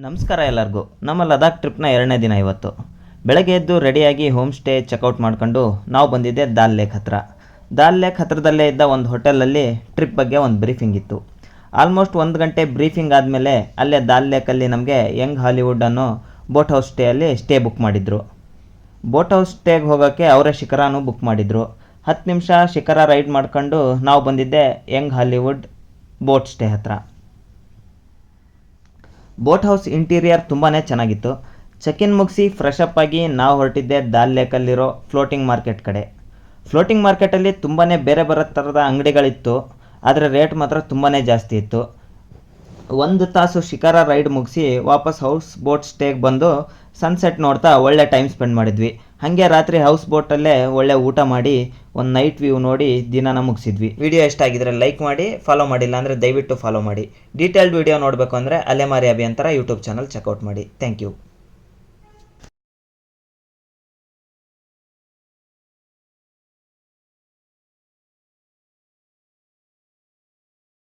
ನಮಸ್ಕಾರ ಎಲ್ಲರಿಗೂ. ನಮ್ಮ ಲದಾಖ್ ಟ್ರಿಪ್ನ 2ನೇ ದಿನ ಇವತ್ತು. ಬೆಳಗ್ಗೆ ಎದ್ದು ರೆಡಿಯಾಗಿ ಹೋಮ್ ಸ್ಟೇ ಚೆಕ್ಔಟ್ ಮಾಡ್ಕೊಂಡು ನಾವು ಬಂದಿದ್ದೆ ದಾಲ್ ಲೇಕ್ ಹತ್ರ. ದಾಲ್ ಲೇಕ್ ಹತ್ರದಲ್ಲೇ ಇದ್ದ ಒಂದು ಹೋಟೆಲಲ್ಲಿ ಟ್ರಿಪ್ ಬಗ್ಗೆ ಒಂದು ಬ್ರೀಫಿಂಗ್ ಇತ್ತು. ಆಲ್ಮೋಸ್ಟ್ 1 ಗಂಟೆ ಬ್ರೀಫಿಂಗ್ ಆದಮೇಲೆ ಅಲ್ಲೇ ದಾಲ್ ಲೇಕಲ್ಲಿ ನಮಗೆ ಯಂಗ್ ಹಾಲಿವುಡ್ ಅನ್ನೋ ಬೋಟ್ ಹೌಸ್ ಸ್ಟೇಯಲ್ಲಿ ಸ್ಟೇ ಬುಕ್ ಮಾಡಿದ್ರು. ಬೋಟ್ ಹೌಸ್ ಸ್ಟೇಗೆ ಹೋಗೋಕ್ಕೆ ಅವರೇ ಶಿಖರನೂ ಬುಕ್ ಮಾಡಿದರು. 10 ನಿಮಿಷ ಶಿಖರ ರೈಡ್ ಮಾಡ್ಕೊಂಡು ನಾವು ಬಂದಿದ್ದೆ ಯಂಗ್ ಹಾಲಿವುಡ್ ಬೋಟ್ ಸ್ಟೇ ಹತ್ರ. ಬೋಟ್ ಹೌಸ್ ಇಂಟೀರಿಯರ್ ತುಂಬಾ ಚೆನ್ನಾಗಿತ್ತು. ಚೆಕ್ ಇನ್ ಮುಗಿಸಿ ಫ್ರೆಶ್ ಅಪ್ ಆಗಿ ನಾವು ಹೊರಟಿದ್ದೆ ದಾಲ್ ಲೇಕಲ್ಲಿರೋ ಫ್ಲೋಟಿಂಗ್ ಮಾರ್ಕೆಟ್ ಕಡೆ. ಫ್ಲೋಟಿಂಗ್ ಮಾರ್ಕೆಟಲ್ಲಿ ತುಂಬಾ ಬೇರೆ ಬೇರೆ ಥರದ ಅಂಗಡಿಗಳಿತ್ತು, ಆದರೆ ರೇಟ್ ಮಾತ್ರ ತುಂಬಾ ಜಾಸ್ತಿ ಇತ್ತು. 1 ತಾಸು ಶಿಖರ ರೈಡ್ ಮುಗಿಸಿ ವಾಪಸ್ ಹೌಸ್ ಬೋಟ್ ಸ್ಟೇಗೆ ಬಂದು ಸನ್ಸೆಟ್ ನೋಡ್ತಾ ಒಳ್ಳೆ ಟೈಮ್ ಸ್ಪೆಂಡ್ ಮಾಡಿದ್ವಿ. ಹಾಗೆ ರಾತ್ರಿ ಹೌಸ್ ಬೋಟಲ್ಲೇ ಒಳ್ಳೆ ಊಟ ಮಾಡಿ ಒಂದು ನೈಟ್ ವ್ಯೂ ನೋಡಿ ದಿನನ ಮುಗಿಸಿದ್ವಿ. ವಿಡಿಯೋ ಇಷ್ಟ ಆಗಿದ್ರೆ ಲೈಕ್ ಮಾಡಿ, ಫಾಲೋ ಮಾಡಿಲ್ಲ ಅಂದರೆ ದಯವಿಟ್ಟು ಫಾಲೋ ಮಾಡಿ. ಡೀಟೇಲ್ಡ್ ವಿಡಿಯೋ ನೋಡಬೇಕು ಅಂದರೆ ಅಲೆಮಾರಿ ಅಭಿ ಅಂತರ ಯೂಟ್ಯೂಬ್ ಚಾನಲ್ ಚೆಕ್ಔಟ್ ಮಾಡಿ. Thank you.